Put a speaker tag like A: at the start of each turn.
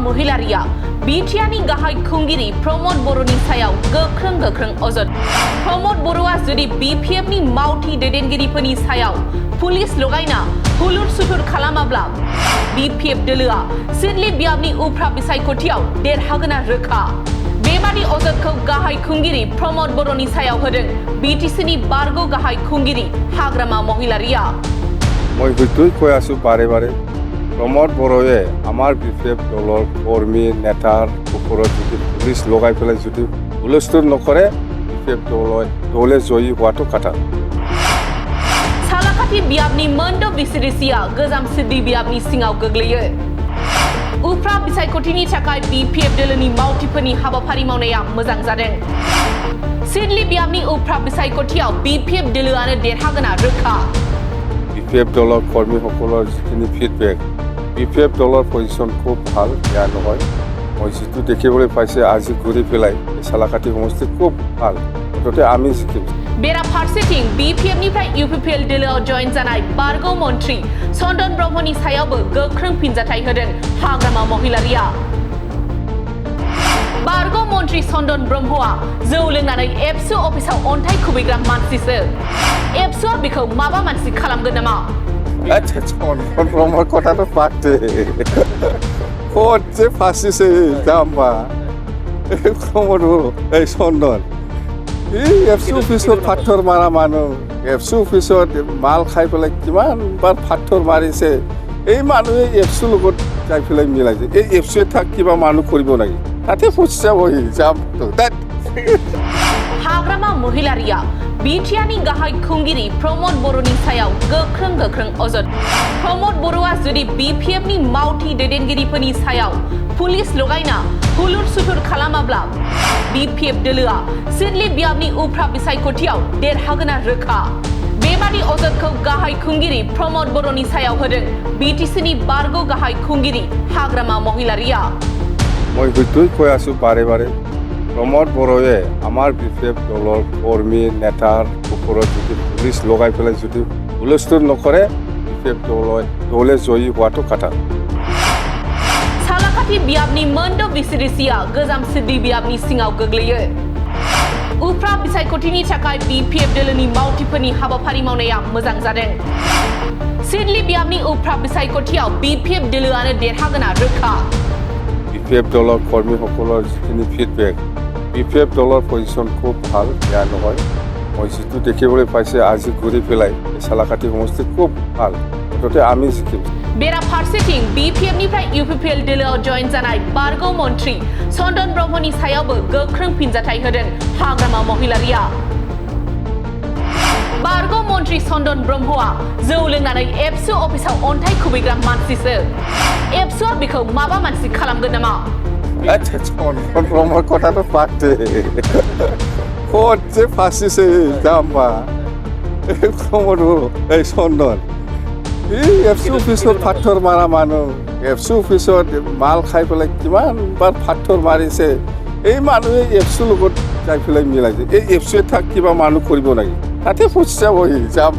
A: महिलारिया बिटिआरनि गाहाय खुंगिरि प्रमद बर'नि सायाव गोख्रों अजद। प्रमद बर'आ जुदि बिपिएफनि मावथि दैदेनगिरिफोरनि सायाव पुलिस लगायना हुलुर सुथुर खालामाब्ला बिपिएफ दोलोआ सिडली बियाबनि उफ्रा बिसायख'थियाव देरहागोना रोखा। बेबादि अजदखौ गाहाय खुंगिरि प्रमद बर'नि सायाव होदों बिटिसिनि बारग' गाहाय खुंगिरि हाग्रामा महिलारिया।
B: মই হয়তোই কৈ আছো বাৰে বাৰে প্ৰমদ বড়োৱে আমাৰ বিপিএফ দলৰ কৰ্মী নেতাৰ ওপৰত যদি পুলিচ লগাই পেলাই যদি হুলস্থুল নকৰে বিপিএফ দলে জয়ী হোৱাটো কথা।
A: सालाकाथि बियाबनि मोनद' बिसिरिसिया गोजाम सिडली बियाबनि सिङाव गोग्लैयो। उफ्रा बिसायख'थिनि थाखाय बिपिएफ दोलोनि मावथिफोरनि हाबाफारि मावनाया मोजां जादों। सिडली बियाबनि उफ्रा बिसायख'थियाव बिपिएफ दोलोआनो देरहागोना रोखा।
B: বিপিএফ দলৰ কৰ্মীসকলৰ যিখিনি ফিডবেক বিপিএফ দলৰ পজিশ্যন খুব ভাল বেয়া নহয়। মই যিটো দেখিবলৈ পাইছে আজি ঘূৰি পেলাই সালাকাঠি সমষ্টি খুব ভাল মুঠতে আমি জিকিম।
A: बेराफारसेथिं बिपिएफनिफ्राय इउपिपिएल दोलोआव जयेन जानाय बारग' मन्थ्रि चन्दन ब्रह्मनि सायावबो गोख्रों फिनजाथाय होदों हाग्रामा महिलारिया। बारग' मन्थ्रि चन्दन ब्रह्मआ जौ लोंनानै एबसु अफिसाव अन्थाइ खुबैग्रा मानसिसो। एबसुआ बेखौ माबा मानसि खालामगोन नामा?
B: चन्दन ब्रह्मर কথাটো পাতে ক'ত যে ফাঁচিছে জাম্বা এই চন্দন এফচি অফিচত ফাথৰ মাৰা মানুহ এফচি অফিচত মাল খাই পেলাই কিমানবাৰ ফাথৰ মাৰিছে এই মানুহে এফচিৰ লগত যাই পেলাই মিলাইছে এই এফচিয়ে থাক কিবা মানুহ কৰিব নেকি তাতে ফুচা বহি যাম
A: हाग्रामा महिलारिया बिटिआरनि गाहाय खुंगिरि प्रमद बर'नि सायाव गोख्रों अजद। प्रमद बर'आ जुदि बिपिएफनि मावथि दैदेनगिरिफोरनि सायाव पुलिस लगायना हुलुर सुथुर खालामाब्ला बिपिएफ दोलोआ सिडली बियाबनि उफ्रा बिसायख'थियाव देरहागोना रोखा। बेबादि अजदखौ गाहाय खुंगिरि प्रमद बर'नि सायाव होदों बिटिसिनि बारग' गाहाय खुंगिरि हाग्रामा महिलारिया।
B: মই হয়তোই কৈ আছো বাৰে বাৰে প্ৰমদ বড়োৱে আমাৰ বিপিএফ দলৰ কৰ্মী নেতাৰ ওপৰত যদি পুলিচ লগাই পেলাই যদি হুলস্থুল নকৰে বিপিএফ দলে জয়ী হোৱাটো কথা।
A: सालाकाथि बियाबनि मोनद' बिसिरिसिया गोजाम सिडली बियाबनि सिङाव गोग्लैयो। उफ्रा बिसायख'थिनि थाखाय बिपिएफ दोलोनि मावथिफोरनि हाबाफारि मावनाया मोजां जादों। सिडली बियाबनि उफ्रा बिसायख'थियाव बिपिएफ दोलोआनो देरहागोना रोखा।
B: বিপিএফ দলৰ কৰ্মীসকলৰ যিখিনি ফিডবেক বিপিএফ দলৰ পজিশ্যন খুব ভাল বেয়া নহয়। মই যিটো দেখিবলৈ পাইছে আজি ঘূৰি পেলাই সালাকাঠি সমষ্টি খুব ভাল মুঠতে আমি জিকিম।
A: बेराफारसेथिं बिपिएफनिफ्राय इउपिपिएल दोलोआव जयेन जानाय बारग' मन्थ्रि चन्दन ब्रह्मनि सायावबो गोख्रों फिनजाथाय होदों हाग्रामा महिलारिया। बारग' मन्थ्रि चन्दन ब्रह्मआ जौ लोंनानै एबसु अफिसाव अन्थाइ खुबैग्रा मानसिसो। एबसुआ बेखौ माबा मानसि खालामगोन नामा?
B: चन्दन ब्रह्मर কথাটো পাতে ক'ত যে ফাঁচিছে জাম্বা এই চন্দন এফচি অফিচত ফাথৰ মাৰা মানুহ এফচি অফিচত মাল খাই পেলাই কিমানবাৰ ফাথৰ মাৰিছে এই মানুহে এফচিৰ লগত যাই পেলাই মিলাইছে এই এফচিয়ে থাক কিবা মানুহ কৰিব নেকি তাতে ফুচা বহি যাম